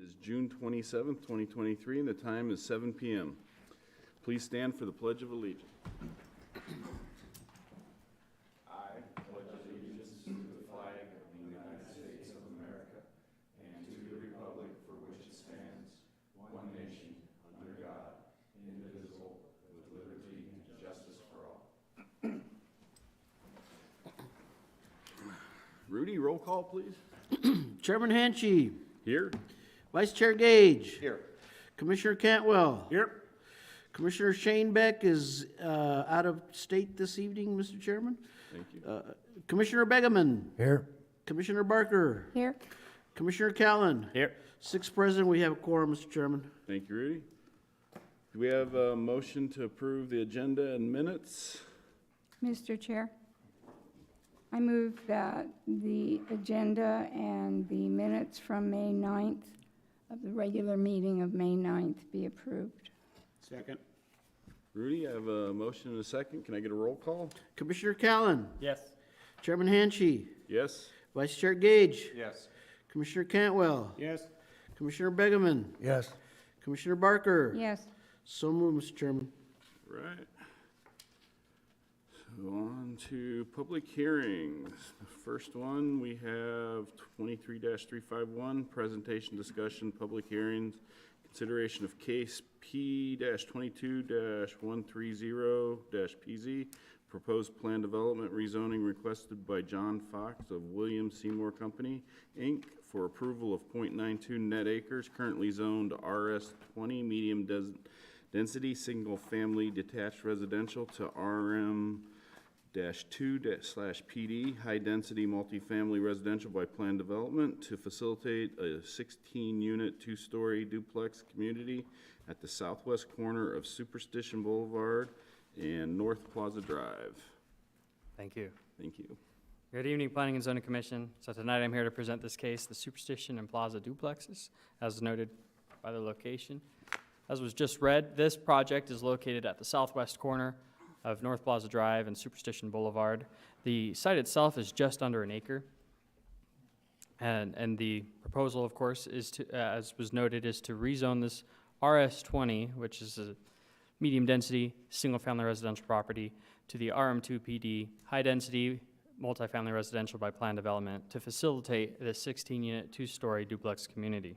is June 27th, 2023, and the time is 7 p.m. Please stand for the Pledge of Allegiance. I pledge allegiance to the flag of the United States of America and to the republic for which it stands, one nation, under God, indivisible, with liberty and justice for all. Rudy, roll call, please. Chairman Hanchey. Here. Vice Chair Gage. Here. Commissioner Cantwell. Here. Commissioner Shane Beck is out of state this evening, Mr. Chairman. Thank you. Commissioner Begeman. Here. Commissioner Barker. Here. Commissioner Callan. Here. 6 present. We have a quorum, Mr. Chairman. Thank you, Rudy. Do we have a motion to approve the agenda and minutes? Mr. Chair, I move that the agenda and the minutes from May 9th of the regular meeting of May 9th be approved. Second. Rudy, I have a motion and a second. Can I get a roll call? Commissioner Callan. Yes. Chairman Hanchey. Yes. Vice Chair Gage. Yes. Commissioner Cantwell. Yes. Commissioner Begeman. Yes. Commissioner Barker. Yes. So moved, Mr. Chairman. Right. So on to public hearings. The first one, we have 23-351, presentation, discussion, public hearings, consideration of case P-22-130-PZ, proposed plan development rezoning requested by John Fox of William Seymour Company, Inc., for approval of .92 net acres, currently zoned RS20, medium density, single-family detached residential, to RM-2/PD, high-density multifamily residential by plan development to facilitate a 16-unit, 2-story duplex community at the southwest corner of Superstition Boulevard and North Plaza Drive. Thank you. Thank you. Good evening, Planning and Zoning Commission. So tonight I'm here to present this case, the Superstition and Plaza duplexes, as noted by the location. As was just read, this project is located at the southwest corner of North Plaza Drive and Superstition Boulevard. The site itself is just under an acre. And the proposal, of course, is to, as was noted, is to rezone this RS20, which is a medium-density, single-family residential property, to the RM2PD, high-density, multifamily residential by plan development to facilitate the 16-unit, 2-story duplex community.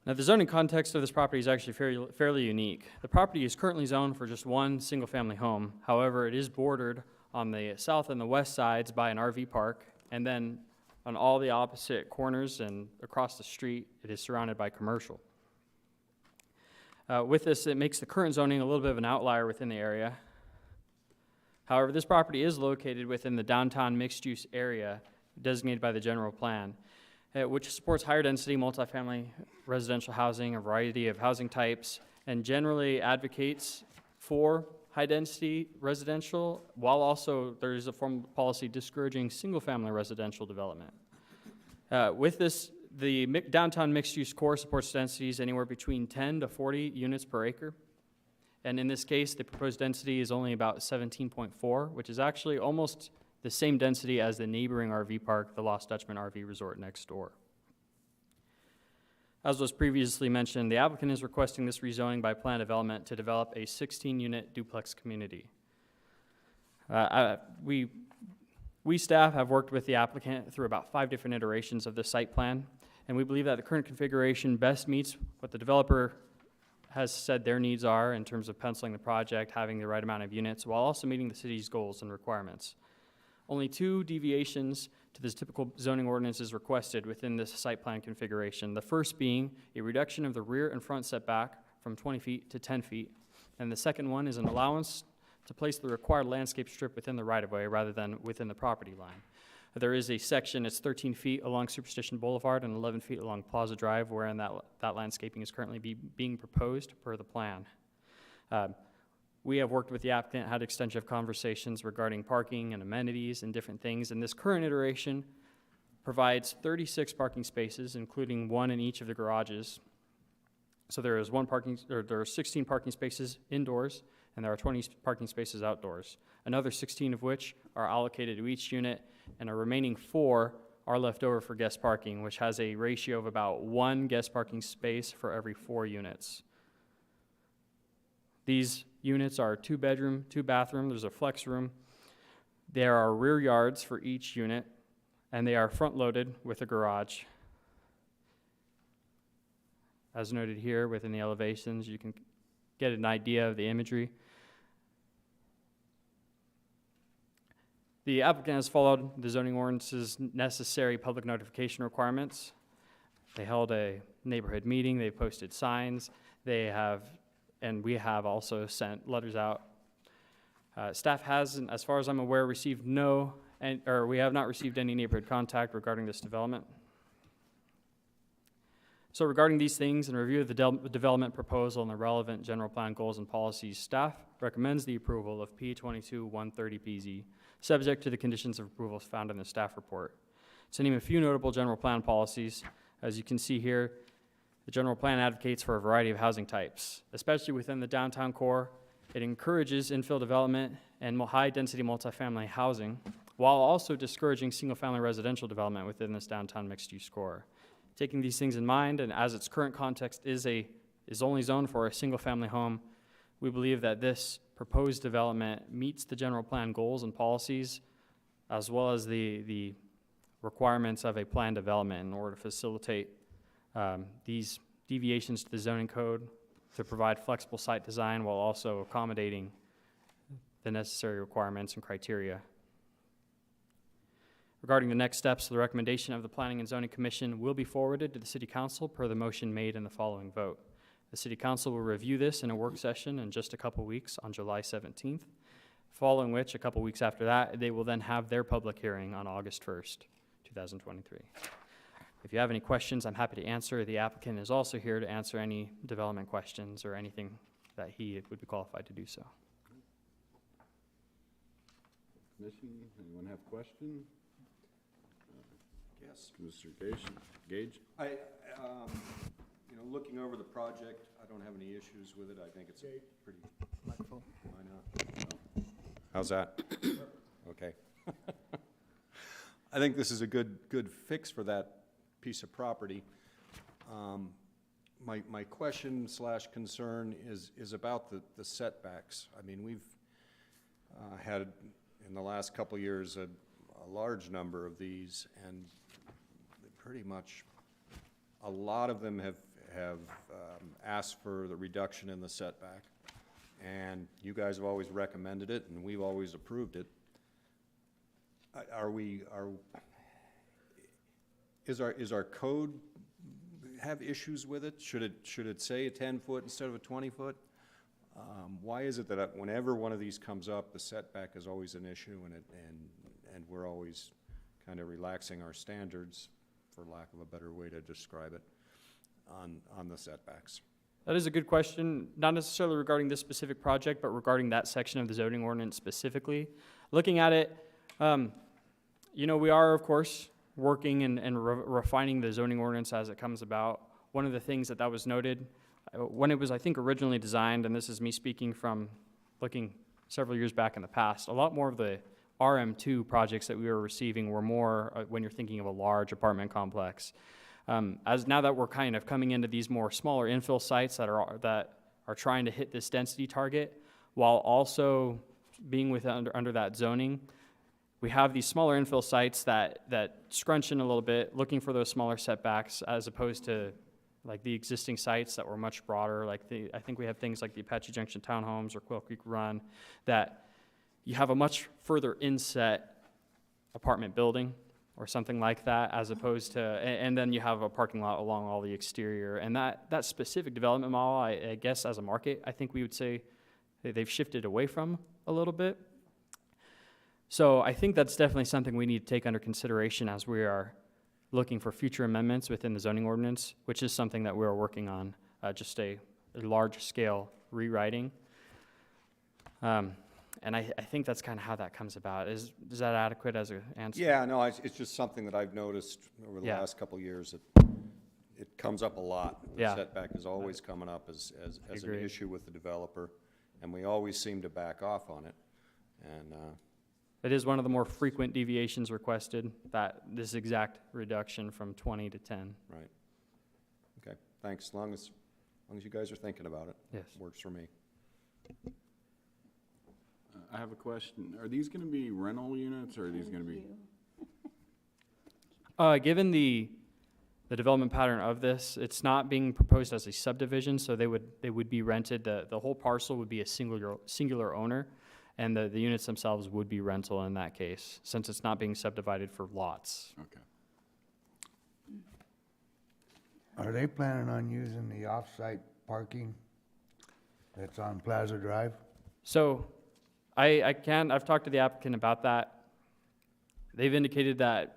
Now, the zoning context of this property is actually fairly unique. The property is currently zoned for just one single-family home. However, it is bordered on the south and the west sides by an RV park, and then on all the opposite corners and across the street, it is surrounded by commercial. With this, it makes the current zoning a little bit of an outlier within the area. However, this property is located within the downtown mixed-use area designated by the general plan, which supports higher density multifamily residential housing, a variety of housing types, and generally advocates for high density residential, while also there is a formal policy discouraging single family residential development. With this, the downtown mixed use core supports densities anywhere between 10 to 40 units per acre. And in this case, the proposed density is only about 17.4, which is actually almost the same density as the neighboring RV park, the Lost Dutchman RV Resort next door. As was previously mentioned, the applicant is requesting this rezoning by plan development to develop a 16-unit duplex community. We staff have worked with the applicant through about 5 different iterations of the site plan, and we believe that the current configuration best meets what the developer has said their needs are in terms of penciling the project, having the right amount of units, while also meeting the city's goals and requirements. Only 2 deviations to this typical zoning ordinance is requested within this site plan configuration. The first being a reduction of the rear and front setback from 20 feet to 10 feet. And the second one is an allowance to place the required landscape strip within the right-of-way rather than within the property line. There is a section, it's 13 feet along Superstition Boulevard and 11 feet along Plaza Drive, wherein that landscaping is currently being proposed per the plan. We have worked with the applicant, had extensive conversations regarding parking and amenities and different things, and this current iteration provides 36 parking spaces, including 1 in each of the garages. So there are 16 parking spaces indoors, and there are 20 parking spaces outdoors. Another 16 of which are allocated to each unit, and a remaining 4 are left over for guest parking, which has a ratio of about 1 guest parking space for every 4 units. These units are 2-bedroom, 2-bathroom, there's a flex room. There are rear yards for each unit, and they are front-loaded with a garage. As noted here within the elevations, you can get an idea of the imagery. The applicant has followed the zoning ordinance's necessary public notification requirements. They held a neighborhood meeting, they posted signs, and we have also sent letters out. Staff has, as far as I'm aware, received we have not received any neighborhood contact regarding this development. So regarding these things and review of the development proposal and the relevant general plan goals and policies, staff recommends the approval of P22-130PZ, subject to the conditions of approval found in the staff report. To name a few notable general plan policies, as you can see here, the general plan advocates for a variety of housing types, especially within the downtown core. It encourages infill development and high-density multifamily housing, while also discouraging single-family residential development within this downtown mixed-use core. Taking these things in mind, and as its current context is only zoned for a single-family home, we believe that this proposed development meets the general plan goals and policies, as well as the requirements of a planned development in order to facilitate these deviations to the zoning code to provide flexible site design while also accommodating the necessary requirements and criteria. Regarding the next steps, the recommendation of the Planning and Zoning Commission will be forwarded to the City Council per the motion made in the following vote. The City Council will review this in a work session in just a couple weeks on July 17th, following which, a couple weeks after that, they will then have their public hearing on August 1st, 2023. If you have any questions, I'm happy to answer. The applicant is also here to answer any development questions or anything that he would be qualified to do so. Commission, anyone have questions? Yes. Mr. Gage? Looking over the project, I don't have any issues with it. I think it's a pretty. Microphone. Why not? How's that? Okay. I think this is a good fix for that piece of property. My question / concern is about the setbacks. I mean, we've had in the last couple of years a large number of these, and pretty much a lot of them have asked for the reduction in the setback, and you guys have always recommended it, and we've always approved it. Is our code have issues with it? Should it say a 10-foot instead of a 20-foot? Why is it that whenever one of these comes up, the setback is always an issue, and we're always kind of relaxing our standards, for lack of a better way to describe it, on the setbacks? That is a good question, not necessarily regarding this specific project, but regarding that section of the zoning ordinance specifically. Looking at it, we are, of course, working and refining the zoning ordinance as it comes about. One of the things that was noted when it was, I think, originally designed, and this is me speaking from looking several years back in the past, a lot more of the RM2 projects that we were receiving were more when you're thinking of a large apartment complex. As now that we're kind of coming into these more smaller infill sites that are trying to hit this density target, while also being under that zoning, we have these smaller infill sites that scrunch in a little bit, looking for those smaller setbacks, as opposed to like the existing sites that were much broader. I think we have things like the Apache Junction townhomes or Quail Creek Run that you have a much further inset apartment building or something like that, as opposed to, and then you have a parking lot along all the exterior. And that specific development model, I guess as a market, I think we would say they've shifted away from a little bit. So I think that's definitely something we need to take under consideration as we are looking for future amendments within the zoning ordinance, which is something that we're working on, just a large-scale rewriting. And I think that's kind of how that comes about. Is that adequate as an answer? Yeah, no, it's just something that I've noticed over the Yeah. last couple of years. It comes up a lot. The Yeah. setback is always coming up as an agree. issue with the developer, and we always seem to back off on it. And It is one of the more frequent deviations requested, that this exact reduction from 20 to 10. Right. Okay, thanks. As long as you guys are thinking about it. Yes. Works for me. I have a question. Are these gonna be rental units, or are these gonna be? Given the development pattern of this, it's not being proposed as a subdivision, so they would be rented. The whole parcel would be a singular owner, and the units themselves would be rental in that case, since it's not being subdivided for lots. Okay. Are they planning on using the off-site parking that's on Plaza Drive? So, I've talked to the applicant about that. They've indicated that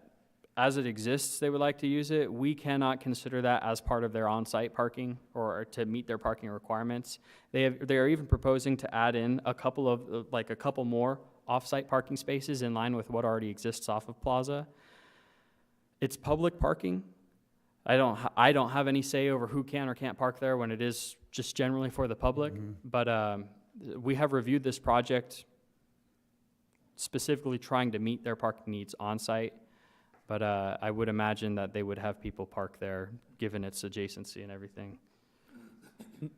as it exists, they would like to use it. We cannot consider that as part of their on-site parking or to meet their parking requirements. They are even proposing to add in a couple more off-site parking spaces in line with what already exists off of Plaza. It's public parking. I don't have any say over who can or can't park there when it is just generally for the public. But we have reviewed this project specifically trying to meet their parking needs on-site. But I would imagine that they would have people park there, given its adjacency and everything.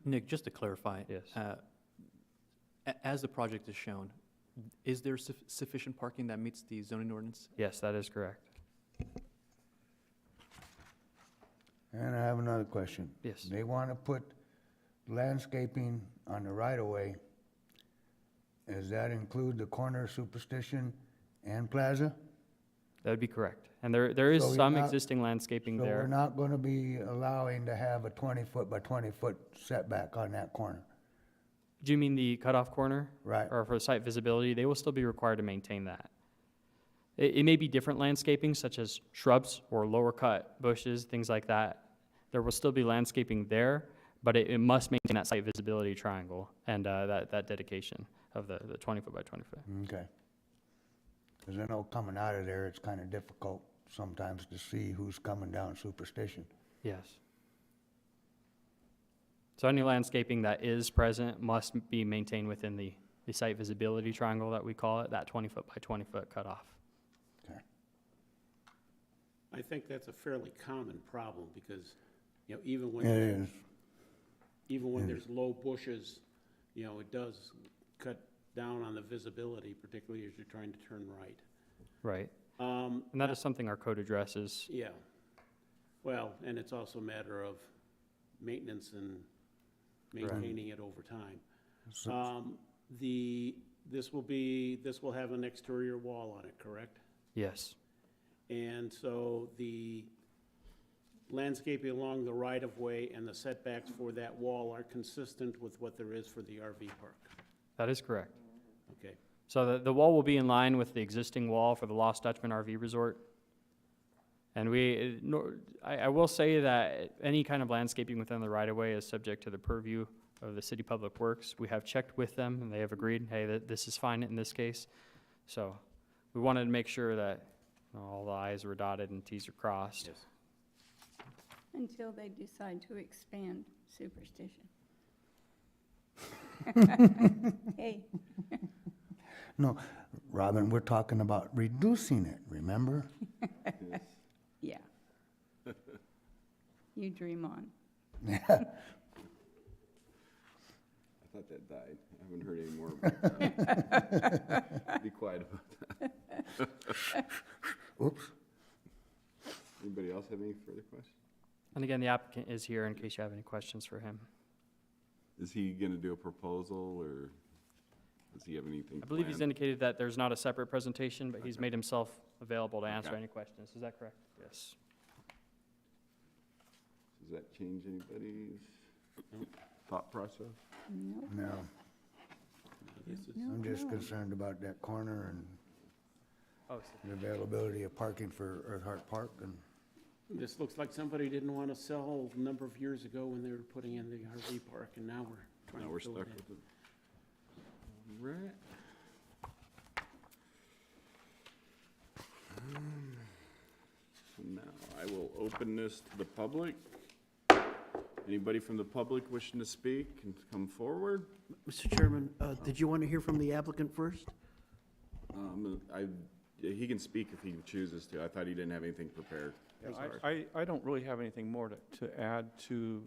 Nick, just to clarify. Yes. As the project is shown, is there sufficient parking that meets the zoning ordinance? Yes, that is correct. And I have another question. Yes. They want to put landscaping on the right-of-way. Does that include the corner of Superstition and Plaza? That would be correct. And there is So you're some not- existing landscaping So we're there. not going to be allowing to have a 20-foot by 20-foot setback on that corner? Do you mean the cutoff corner? Right. Or for site visibility? They will still be required to maintain that. It may be different landscaping, such as shrubs or lower cut bushes, things like that. There will still be landscaping there, but it must maintain that site visibility triangle and that dedication of the 20-foot by 20-foot. Okay. Because I know coming out of there, it's kind of difficult sometimes to see who's coming down Superstition. Yes. So any landscaping that is present must be maintained within the site visibility triangle that we call it, that 20-foot by 20-foot cutoff. Okay. I think that's a fairly common problem, because, you know, even It when, is. there's low bushes, you know, it does cut down on the visibility, particularly as you're trying to turn right. Right. And that is something our code addresses. Yeah. Well, and it's also a matter of maintenance and maintaining it over time. This will have an exterior wall on it, correct? Yes. And so the landscaping along the right-of-way and the setbacks for that wall are consistent with what there is for the RV park. That is correct. Okay. So the wall will be in line with the existing wall for the Lost Dutchman RV Resort. And I will say that any kind of landscaping within the right-of-way is subject to the purview of the City Public Works. We have checked with them, and they have agreed, hey, that this is fine in this case. So we wanted to make sure that all the i's were dotted and t's were crossed. Yes. Until they decide to expand Superstition. Hey, No, Robin, we're talking about reducing it, remember? yeah. You dream on. I thought that died. I haven't heard any more about that. Be quiet about that. Oops. Anybody else have any further questions? And again, the applicant is here in case you have any questions for him. Is he gonna do a proposal, or does he have anything I believe he's planned? indicated that there's not a separate presentation, but he's made himself available to answer Okay. any questions. Is that correct? Yes. Does that change anybody's thought process? No, No, no, I'm just no. concerned about that corner and Oh, the availability of parking for Earthart Park, and This looks like somebody didn't want to sell a number of years ago when they were putting in the RV park, and now we're trying Now to we're fill stuck it with it. Right. So now I will open this to the public. Anybody from the public wishing to speak can come forward. Mr. Chairman, did you want to hear from the applicant first? He can speak if he chooses to. I thought he didn't have anything prepared. I don't really have anything more to add to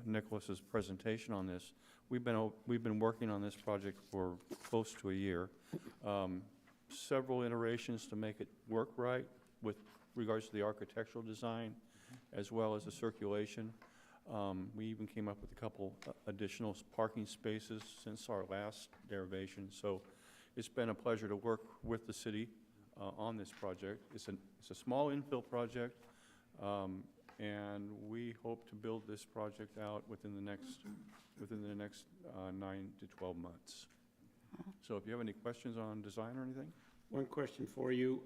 Nicholas's presentation on this. We've been working on this project for close to a year. Several iterations to make it work right with regards to the architectural design as well as the circulation. We even came up with a couple additional parking spaces since our last derivation. So it's been a pleasure to work with the city on this project. It's a small infill project, and we hope to build this project out within the next 9 to 12 months. So if you have any questions on design or anything? One question for you.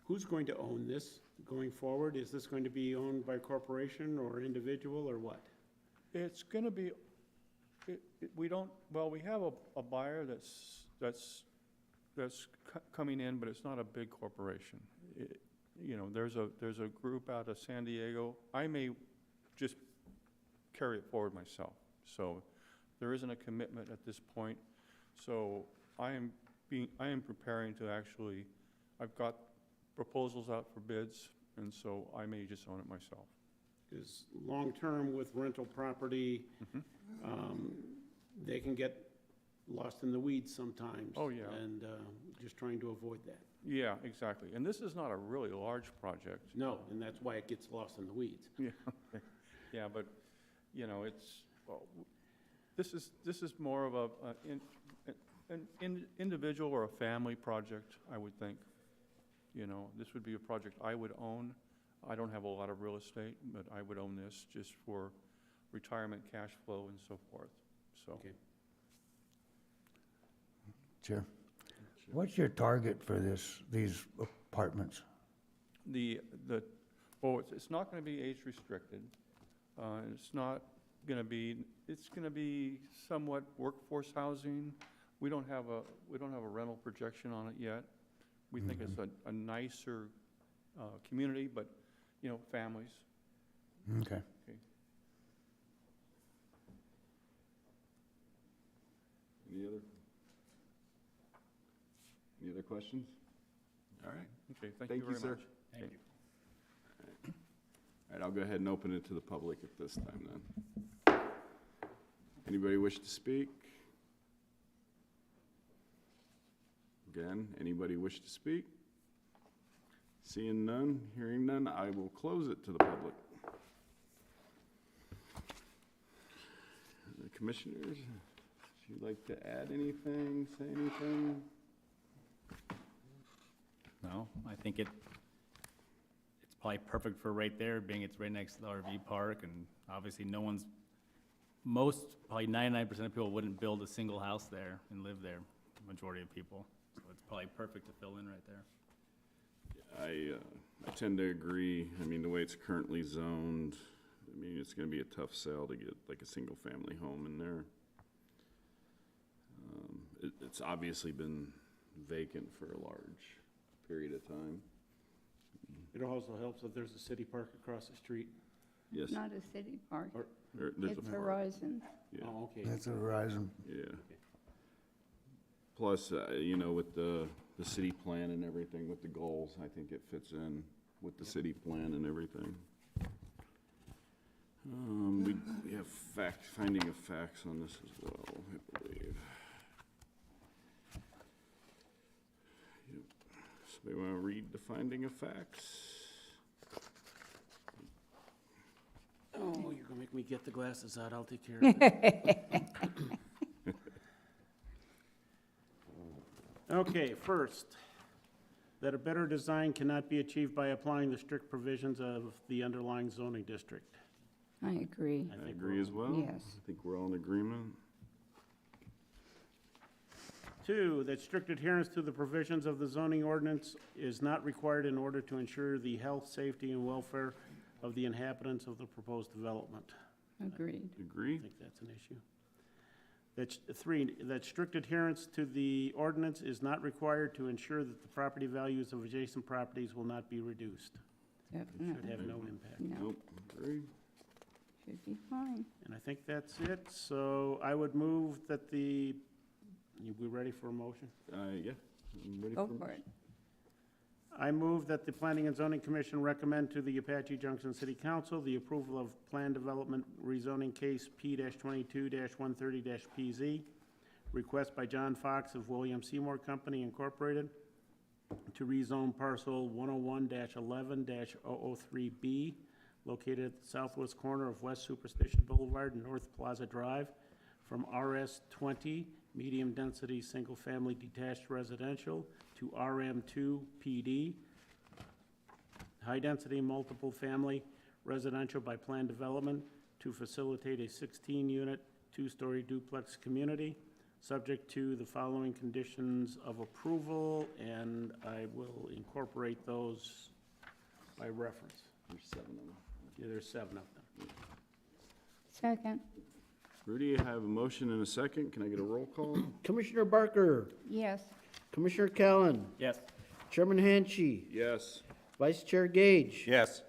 Who's going to own this going forward? Is this going to be owned by corporation or individual or what? It's gonna be, we have a buyer that's coming in, but it's not a big corporation. You know, there's a group out of San Diego. I may just carry it forward myself. So there isn't a commitment at this point. So I am preparing to actually, I've got proposals out for bids, and so I may just own it myself. Because long-term with rental property, they can get lost in the weeds sometimes. Oh, yeah. And just trying to avoid that. Yeah, exactly. And this is not a really large project. No, and that's why it gets lost in the weeds. Yeah, yeah, but, you know, this is more of an individual or a family project, I would think. You know, this would be a project I would own. I don't have a lot of real estate, but I would own this just for retirement cash flow and so forth, so. Okay. Chair, what's your target for these apartments? Well, it's not gonna be age restricted. It's gonna be somewhat workforce housing. We don't have a rental projection on it yet. We think it's a nicer community, but, you know, families. Okay. Any other questions? All right. Okay, thank Thank you you, very sir. much. Thank you. All right, I'll go ahead and open it to the public at this time then. Anybody wish to speak? Again, anybody wish to speak? Seeing none, hearing none, I will close it to the public. The commissioners, would you like to add anything, say anything? No, I think it's probably perfect for right there, being it's right next to the RV park, and obviously probably 99% of people wouldn't build a single house there and live there, majority of people. So it's probably perfect to fill in right there. I tend to agree. I mean, the way it's currently zoned, I mean, it's gonna be a tough sell to get like a single-family home in there. It's obviously been vacant for a large period of time. It also helps that there's a city park across the street. Yes, Not a city park. there's It's a park. Horizon. Yeah, Oh, okay. That's a Verizon. yeah. Plus, you know, with the city plan and everything, with the goals, I think it fits in with the city plan and everything. We have finding of facts on this as well, I believe. Yep. Somebody want to read the finding of facts? Oh, you're gonna make me get the glasses out. I'll take care of it. Okay, first, that a better design cannot be achieved by applying the strict provisions of the underlying zoning district. I agree. I agree as well. Yes. I think we're all in agreement. 2, that strict adherence to the provisions of the zoning ordinance is not required in order to ensure the health, safety, and welfare of the inhabitants of the proposed development. Agreed. Agree? I think that's an issue. 3, that strict adherence to the ordinance is not required to ensure that the property values of adjacent properties will not be reduced. Should Definitely. have no impact. No, Nope, agree. should be fine. And I think that's it. So I would move that the We ready for a motion? Yeah, I'm ready Go for for it. I move that the Planning and Zoning Commission recommend to the Apache Junction City Council the approval of Plan Development Rezoning Case P-22-130-PZ, request by John Fox of William Seymour Company Incorporated to rezone parcel 101-11-003B, located at the southwest corner of West Superstition Boulevard and North Plaza Drive, from RS20, medium-density, single-family detached residential, to RM2 PD, high-density, multiple-family residential by plan development, to facilitate a 16-unit, two-story duplex community, subject to the following conditions of approval, and I will incorporate those by reference. There's 7 of them. Yeah, there's 7 of them. Second. Rudy, I have a motion and a second. Can I get a roll call? Commissioner Barker, Yes. Commissioner Callan, Yes. Chairman Hanchey, Yes. Vice Chair Gage, Yes.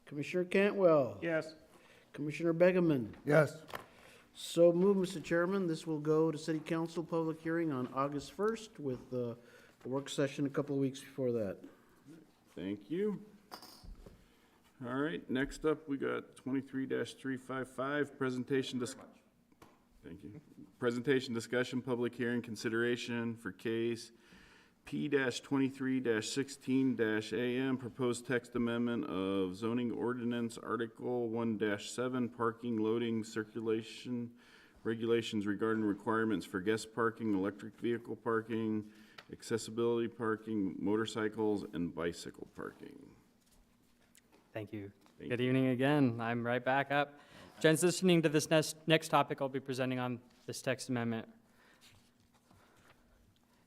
Commissioner Cantwell, Yes, Commissioner Begeman. Yes. So move, Mr. Chairman. This will go to City Council public hearing on August 1st with the work session a couple of weeks before that. Thank you. All right, next up, we got 23-355, Thank you. Presentation, discussion, public hearing, consideration for case P-23-16-AM, proposed text amendment of Zoning Ordinance Article 1-7, parking, loading, circulation, regulations regarding requirements for guest parking, electric vehicle parking, accessibility parking, motorcycles, and bicycle parking. Thank you. Thank Good evening again. I'm right back up. Transitioning to this next topic, I'll be presenting on this text amendment.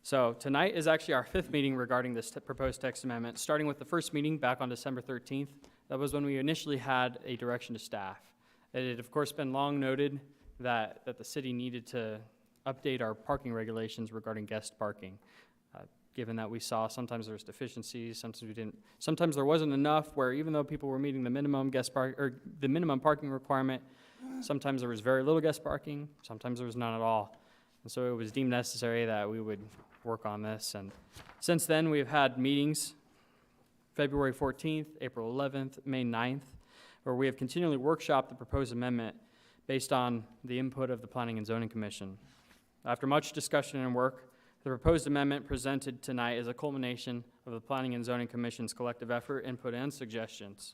So tonight is actually our 5th meeting regarding this proposed text amendment, starting with the first meeting back on December 13th. That was when we initially had a direction to staff. It had, of course, been long noted that the city needed to update our parking regulations regarding guest parking. Given that we saw sometimes there's deficiencies, sometimes we didn't, sometimes there wasn't enough where even though people were meeting the minimum the minimum parking requirement, sometimes there was very little guest parking, sometimes there was none at all. And so it was deemed necessary that we would work on this. And since then, we've had meetings, February 14th, April 11th, May 9th, where we have continually workshopped the proposed amendment based on the input of the Planning and Zoning Commission. After much discussion and work, the proposed amendment presented tonight is a culmination of the Planning and Zoning Commission's collective effort, input, and suggestions.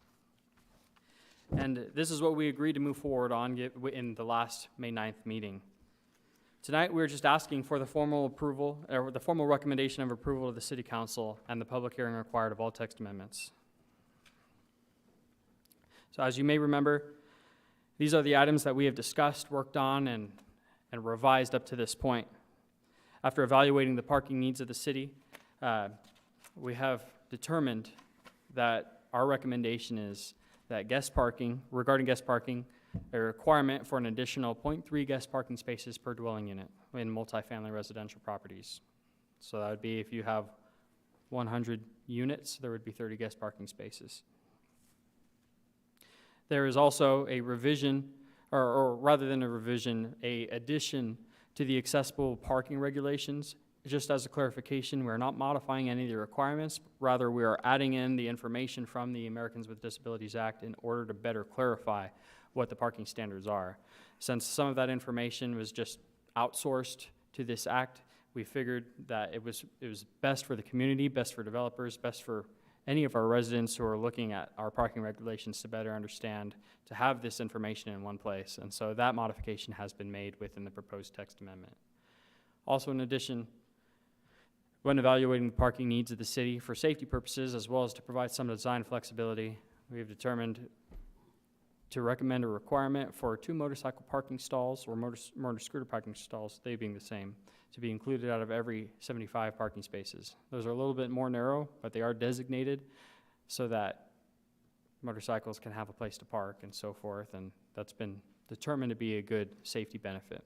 And this is what we agreed to move forward on in the last May 9th meeting. Tonight, we're just asking for the formal approval, or the formal recommendation of approval of the City Council and the public hearing required of all text amendments. So as you may remember, these are the items that we have discussed, worked on, and revised up to this point. After evaluating the parking needs of the city, we have determined that our recommendation is that regarding guest parking, a requirement for an additional 0.3 guest parking spaces per dwelling unit in multifamily residential properties. So that would be if you have 100 units, there would be 30 guest parking spaces. There is also a revision, or rather than a revision, an addition to the accessible parking regulations. Just as a clarification, we're not modifying any of the requirements, rather we are adding in the information from the Americans with Disabilities Act in order to better clarify what the parking standards are. Since some of that information was just outsourced to this act, we figured that it was best for the community, best for developers, best for any of our residents who are looking at our parking regulations to better understand, to have this information in one place. And so that modification has been made within the proposed text amendment. Also, in addition, when evaluating the parking needs of the city for safety purposes, as well as to provide some design flexibility, we have determined to recommend a requirement for 2 motorcycle parking stalls or motor scooter parking stalls, they being the same, to be included out of every 75 parking spaces. Those are a little bit more narrow, but they are designated so that motorcycles can have a place to park and so forth, and that's been determined to be a good safety benefit.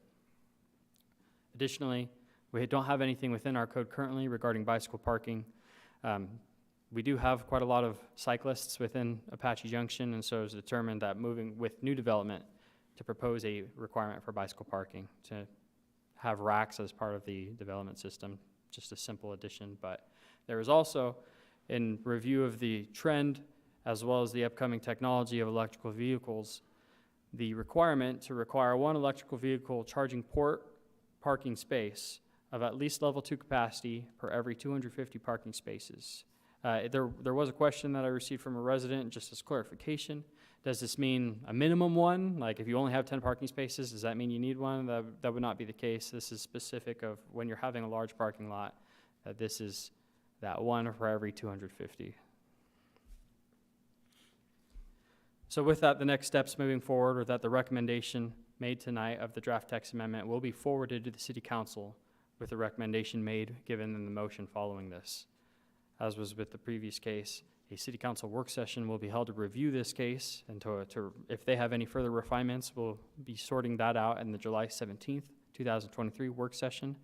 Additionally, we don't have anything within our code currently regarding bicycle parking. We do have quite a lot of cyclists within Apache Junction, and so it's determined that moving with new development to propose a requirement for bicycle parking to have racks as part of the development system, just a simple addition. But there is also, in review of the trend, as well as the upcoming technology of electrical vehicles, the requirement to require one electrical vehicle charging port parking space of at least level 2 capacity per every 250 parking spaces. There was a question that I received from a resident, just as clarification. Does this mean a minimum one? Like if you only have 10 parking spaces, does that mean you need one? That would not be the case. This is specific of when you're having a large parking lot, this is that one for every 250. So with that, the next steps moving forward are that the recommendation made tonight of the draft text amendment will be forwarded to the City Council with the recommendation made given in the motion following this. As was with the previous case, a City Council work session will be held to review this case, and if they have any further refinements, we'll be sorting that out in the July 17th, 2023 work session,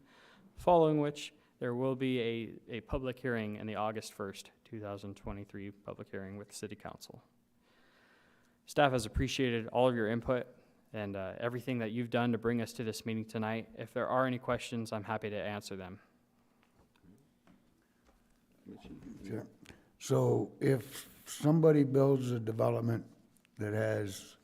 following which there will be a public hearing in the August 1st, 2023 public hearing with the City Council. Staff has appreciated all of your input and everything that you've done to bring us to this meeting tonight. If there are any questions, I'm happy to answer them. Sure. So if somebody builds a development that has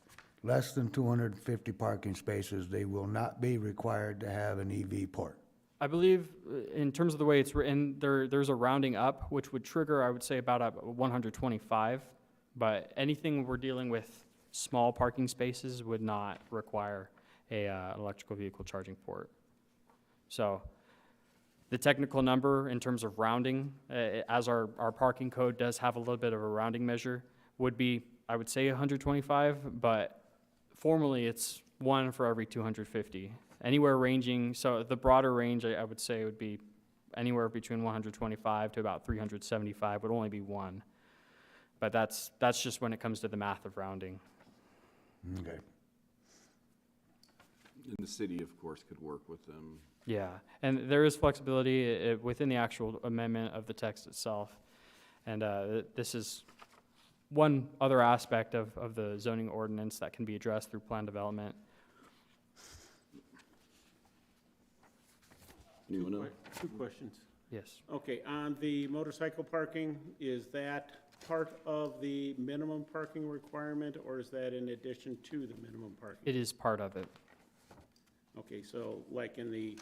less than 250 parking spaces, they will not be required to have an EV port? I believe in terms of the way it's written, there's a rounding up, which would trigger, I would say, about 125. But anything we're dealing with, small parking spaces, would not require an electrical vehicle charging port. So the technical number in terms of rounding, as our parking code does have a little bit of a rounding measure, would be, I would say, 125, but formally it's one for every 250. Anywhere ranging, so the broader range, I would say, would be anywhere between 125 to about 375 would only be one. But that's just when it comes to the math of rounding. Okay. And the city, of course, could work with them. Yeah, and there is flexibility within the actual amendment of the text itself. And this is one other aspect of the zoning ordinance that can be addressed through plan development. Anyone else? Two questions. Yes. Okay, on the motorcycle parking, is that part of the minimum parking requirement, or is that in addition to the minimum parking? It is part of it. Okay, so like in the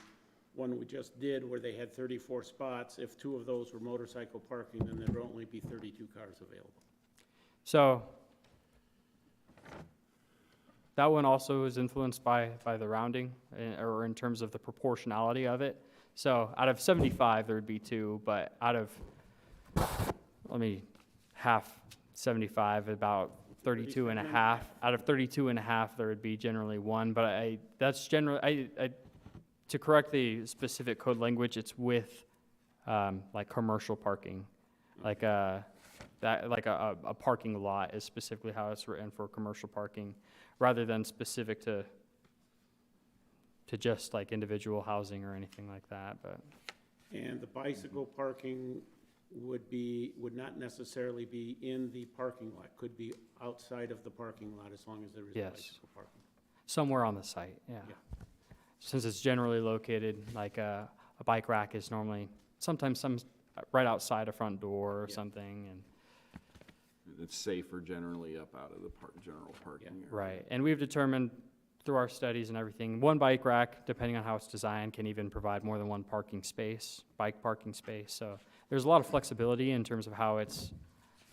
one we just did where they had 34 spots, if 2 of those were motorcycle parking, then there'd only be 32 cars available. So that one also is influenced by the rounding, or in terms of the proportionality of it. So out of 75, there would be 2, but out of, half 75, about 32 and a half. Out of 32 and a half, there would be generally 1, but that's generally, to correct the specific code language, it's with, like commercial parking. Like a parking lot is specifically how it's written for commercial parking, rather than specific to just like individual housing or anything like that, but. And the bicycle parking would not necessarily be in the parking lot, could be outside of the parking lot as long as there is Yes. bicycle parking. Somewhere on the site, yeah. Since it's generally located, like a bike rack is normally, sometimes right outside a front door or something, and. It's safer generally up out of the general parking area. Right, and we've determined through our studies and everything, one bike rack, depending on how it's designed, can even provide more than one parking space, bike parking space. So there's a lot of flexibility in terms of how it's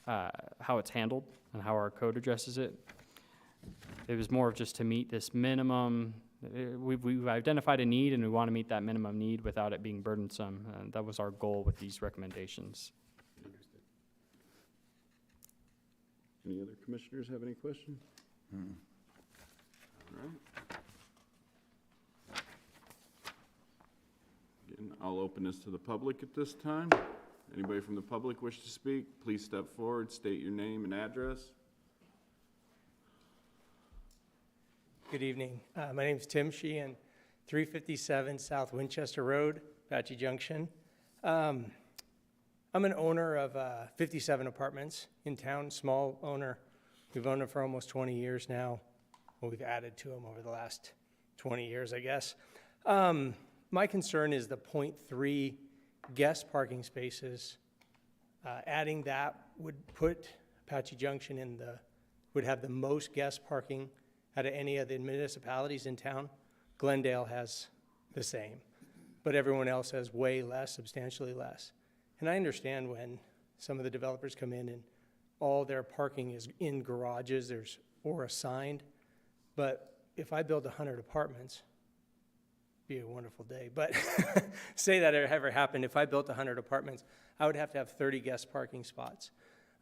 handled and how our code addresses it. It was more of just to meet this minimum. We've identified a need, and we want to meet that minimum need without it being burdensome. And that was our goal with these recommendations. Understood. Any other commissioners have any questions? All right. Again, I'll open this to the public at this time. Anybody from the public wish to speak, please step forward, state your name and address. Good evening. My name's Tim Sheehan, 357 South Winchester Road, Apache Junction. I'm an owner of 57 apartments in town, small owner. We've owned them for almost 20 years now. Well, we've added to them over the last 20 years, I guess. My concern is the .3 guest parking spaces. Adding that would put Apache Junction would have the most guest parking out of any of the municipalities in town. Glendale has the same, but everyone else has way less, substantially less. And I understand when some of the developers come in and all their parking is in garages or assigned, but if I build 100 apartments, be a wonderful day, but say that it ever happened, if I built 100 apartments, I would have to have 30 guest parking spots.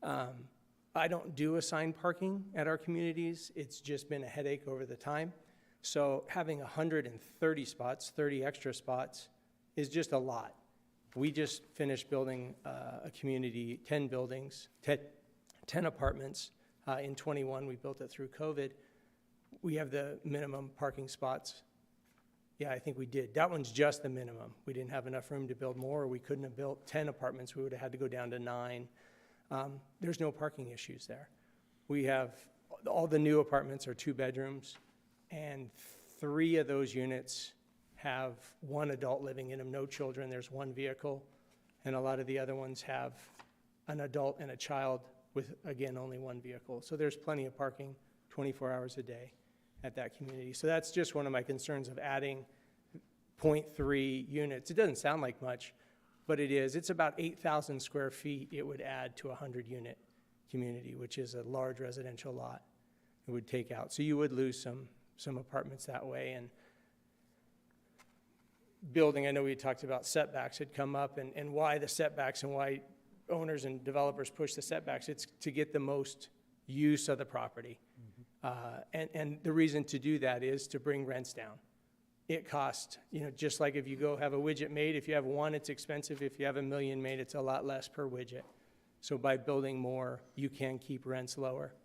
I don't do assigned parking at our communities. It's just been a headache over the time. So having 130 spots, 30 extra spots, is just a lot. We just finished building a community, 10 buildings, 10 apartments. In 21, we built it through COVID. We have the minimum parking spots. Yeah, I think we did. That one's just the minimum. We didn't have enough room to build more, or we couldn't have built 10 apartments. We would have had to go down to 9. There's no parking issues there. We have, all the new apartments are 2 bedrooms, and 3 of those units have 1 adult living in them, no children. There's 1 vehicle, and a lot of the other ones have an adult and a child with, again, only 1 vehicle. So there's plenty of parking 24 hours a day at that community. So that's just one of my concerns of adding 0.3 units. It doesn't sound like much, but it is. It's about 8,000 square feet it would add to a 100-unit community, which is a large residential lot it would take out. So you would lose some apartments that way. And building, I know we talked about setbacks had come up, and why the setbacks and why owners and developers push the setbacks. It's to get the most use of the property. And the reason to do that is to bring rents down. It costs, just like if you go have a widget made, if you have 1, it's expensive. If you have 1 million made, it's a lot less per widget. So by building more, you can keep rents lower.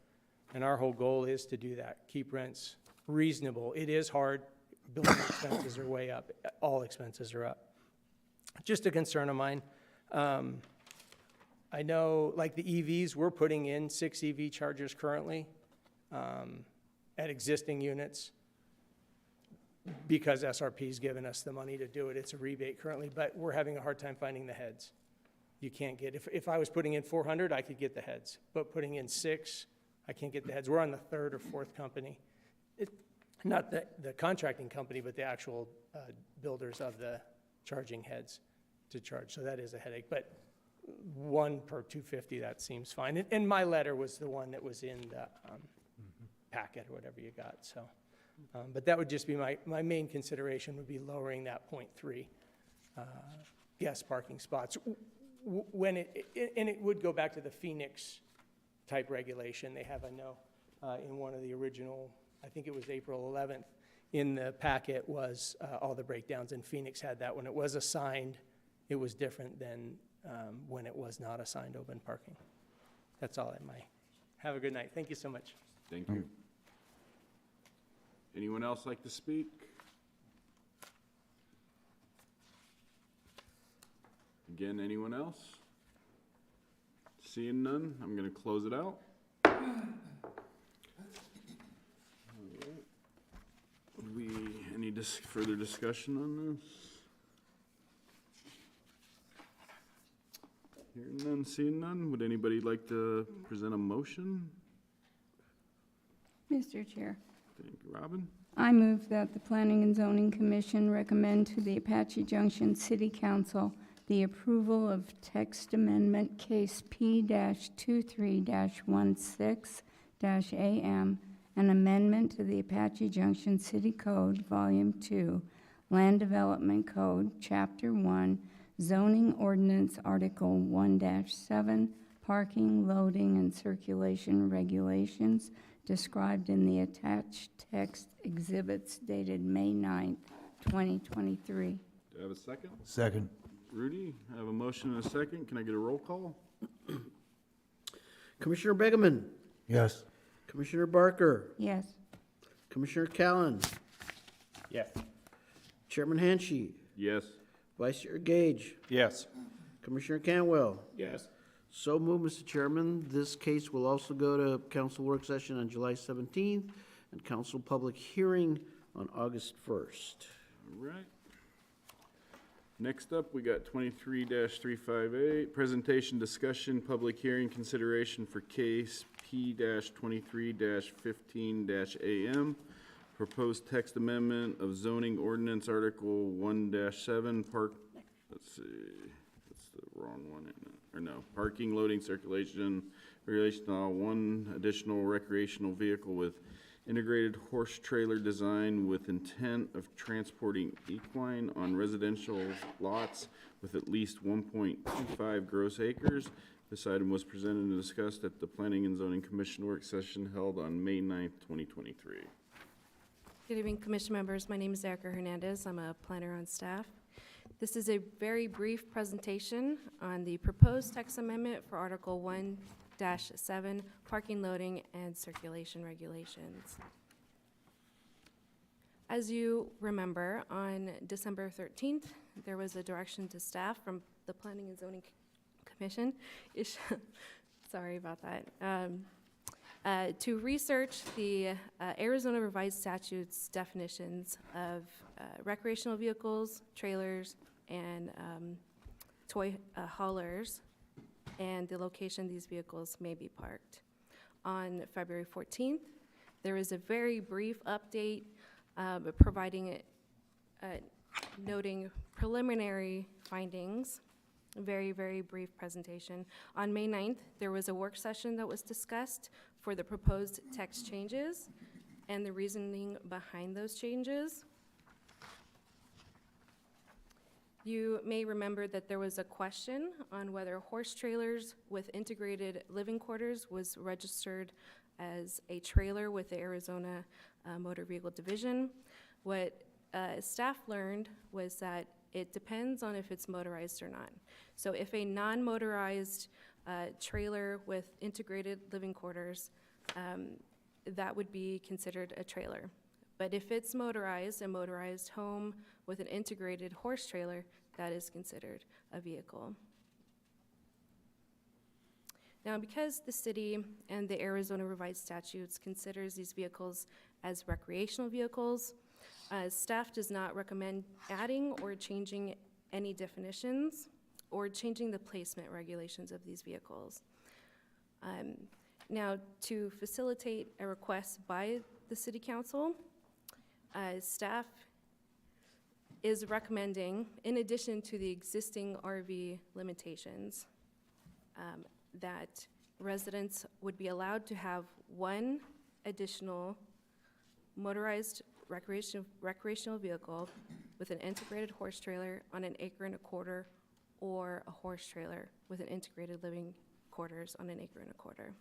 And our whole goal is to do that, keep rents reasonable. It is hard. Building expenses are way up. All expenses are up. Just a concern of mine. I know, like the EVs, we're putting in 6 EV chargers currently at existing units because SRP's given us the money to do it. It's a rebate currently, but we're having a hard time finding the heads. You can't get, if I was putting in 400, I could get the heads, but putting in 6, I can't get the heads. We're on the 3rd or 4th company. Not the contracting company, but the actual builders of the charging heads to charge. So that is a headache, but 1 per 250, that seems fine. And my letter was the one that was in the packet or whatever you got. So, but that would just be my main consideration would be lowering that 0.3 guest parking spots. When it would go back to the Phoenix type regulation they have, I know, in one of the original, I think it was April 11th, in the packet was all the breakdowns, and Phoenix had that. When it was assigned, it was different than when it was not assigned open parking. That's all I might. Have a good night. Thank you so much. Thank you. Anyone else like to speak? Again, anyone else? Seeing none, I'm going to close it out. Any further discussion on this? Hearing none, seeing none, would anybody like to present a motion? Mr. Chair, Thank you, Robin. I move that the Planning and Zoning Commission recommend to the Apache Junction City Council the approval of text amendment case P-23-16-AM, an amendment to the Apache Junction City Code, Volume 2, Land Development Code, Chapter 1, Zoning Ordinance Article 1-7, Parking, Loading, and Circulation Regulations, described in the attached text exhibits dated May 9th, 2023. Do I have a second? Second. Rudy, I have a motion and a second. Can I get a roll call? Commissioner Begeman, Yes. Commissioner Barker, Yes. Commissioner Callan, Yes. Chairman Hanshi, Yes. Vice Chair Gage, Yes. Commissioner Canwell. Yes. So moved, Mr. Chairman. This case will also go to council work session on July 17th and council public hearing on August 1st. All right. Next up, we got 23-358, presentation, discussion, public hearing, consideration for case P-23-15-AM, proposed text amendment of zoning ordinance article 1-7, let's see, that's the wrong one, isn't it? Or no, parking, loading, circulation, recreational, one additional recreational vehicle with integrated horse trailer design with intent of transporting equine on residential lots with at least 1.25 gross acres. This item was presented and discussed at the Planning and Zoning Commission work session held on May 9th, 2023. Good evening, Commission members. My name is Erica Hernandez. I'm a planner on staff. This is a very brief presentation on the proposed text amendment for Article 1-7, parking, loading, and circulation regulations. As you remember, on December 13th, there was a direction to staff from the Planning and Zoning Commission. Sorry about that. To research the Arizona Revised Statutes definitions of recreational vehicles, trailers, and toy haulers, and the location these vehicles may be parked. On February 14th, there was a very brief update providing noting preliminary findings. Very, very brief presentation. On May 9th, there was a work session that was discussed for the proposed text changes and the reasoning behind those changes. You may remember that there was a question on whether horse trailers with integrated living quarters was registered as a trailer with the Arizona Motor Vehicle Division. What staff learned was that it depends on if it's motorized or not. So if a non-motorized trailer with integrated living quarters, that would be considered a trailer. But if it's motorized, a motorized home with an integrated horse trailer, that is considered a vehicle. Now, because the city and the Arizona Revised Statutes considers these vehicles as recreational vehicles, staff does not recommend adding or changing any definitions or changing the placement regulations of these vehicles. Now, to facilitate a request by the City Council, staff is recommending, in addition to the existing RV limitations, that residents would be allowed to have one additional motorized recreational vehicle with an integrated horse trailer on an 1.25 acres or a horse trailer with an integrated living quarters on an 1.25 acres.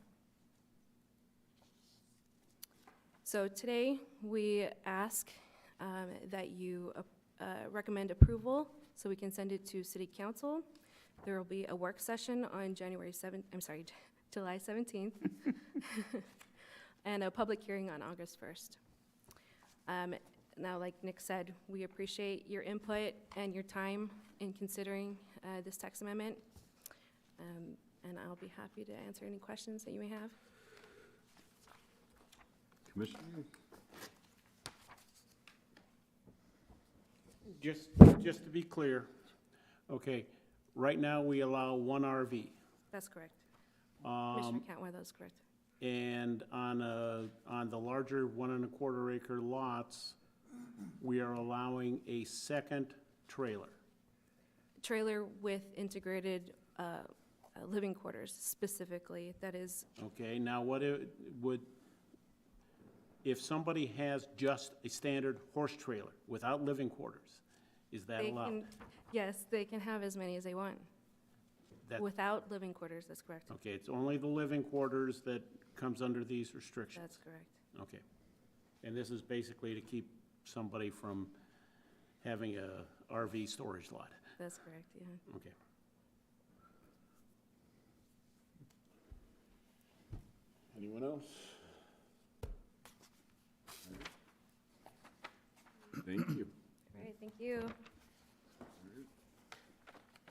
So today we ask that you recommend approval so we can send it to City Council. There will be a work session on July 17th and a public hearing on August 1st. Now, like Nick said, we appreciate your input and your time in considering this text amendment, and I'll be happy to answer any questions that you may have. Commissioner? Just to be clear, okay, right now we allow one RV. That's correct. Commissioner Cantwell, that's correct. And on the larger 1.25 acre lots, we are allowing a second trailer. Trailer with integrated living quarters specifically, that is. Okay, now what it would, if somebody has just a standard horse trailer without living quarters, is that allowed? Yes, they can have as many as they want. That- Without living quarters, that's correct. Okay, it's only the living quarters that comes under these restrictions? That's correct. Okay. And this is basically to keep somebody from having a RV storage lot? That's correct, yeah. Okay. Anyone else? Thank you. All right, thank you.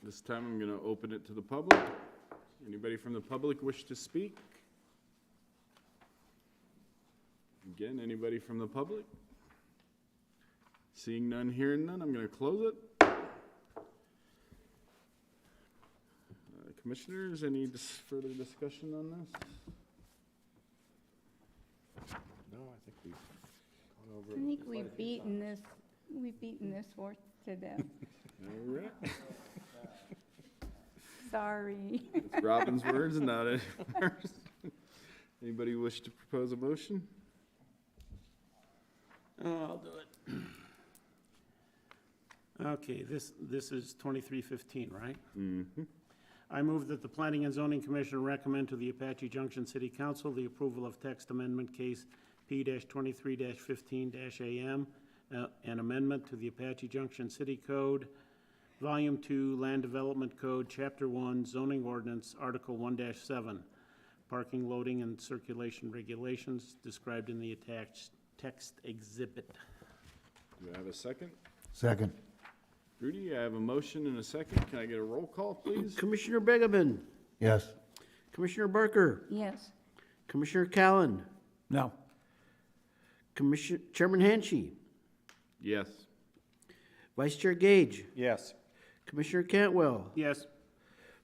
This time I'm going to open it to the public. Anybody from the public wish to speak? Again, anybody from the public? Seeing none, hearing none, I'm going to close it. Commissioners, any further discussion on this? No, I think we've gone over I it. think we've beaten this horse to death. All right. Sorry. It's Robin's words, not any ours. Anybody wish to propose a motion? I'll do it. Okay, this is 2315, right? Mm-hmm. I move that the Planning and Zoning Commission recommend to the Apache Junction City Council the approval of text amendment case P-23-15-AM, an amendment to the Apache Junction City Code, Volume 2, Land Development Code, Chapter 1, Zoning Ordinance, Article 1-7, Parking, Loading, and Circulation Regulations described in the attached text exhibit. Do I have a second? Second. Rudy, I have a motion and a second. Can I get a roll call, please? Commissioner Begeman, Yes. Commissioner Barker, Yes. Commissioner Callan, No. Chairman Hanshi, Yes. Vice Chair Gage, Yes. Commissioner Cantwell. Yes.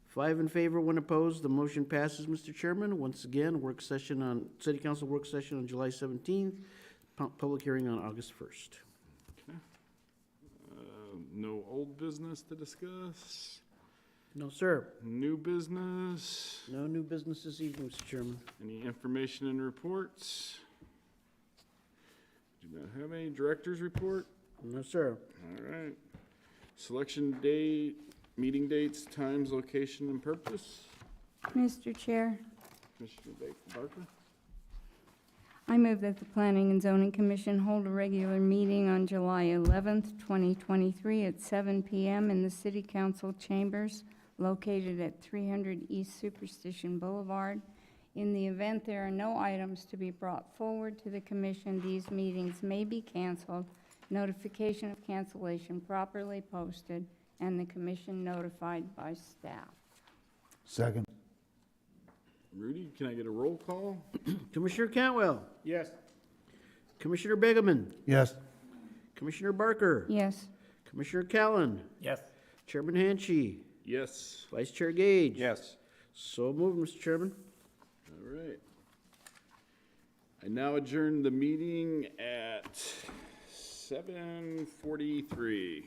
5 in favor, 1 opposed. The motion passes, Mr. Chairman. Once again, City Council work session on July 17th, public hearing on August 1st. No old business to discuss? No, sir. New business? No new business this evening, Mr. Chairman. Any information and reports? Do not have any director's report? No, sir. All right. Selection date, meeting dates, times, location, and purpose? Mr. Chair, Commissioner Barker? I move that the Planning and Zoning Commission hold a regular meeting on July 11th, 2023 at 7 p.m. in the City Council chambers located at 300 East Superstition Boulevard. In the event there are no items to be brought forward to the commission, these meetings may be canceled, notification of cancellation properly posted, and the commission notified by staff. Second. Rudy, can I get a roll call? Commissioner Cantwell, Yes. Commissioner Begeman, Yes. Commissioner Barker, Yes. Commissioner Callan, Yes. Chairman Hanshi, Yes. Vice Chair Gage. Yes. So moved, Mr. Chairman. All right. I now adjourn the meeting at 7:43.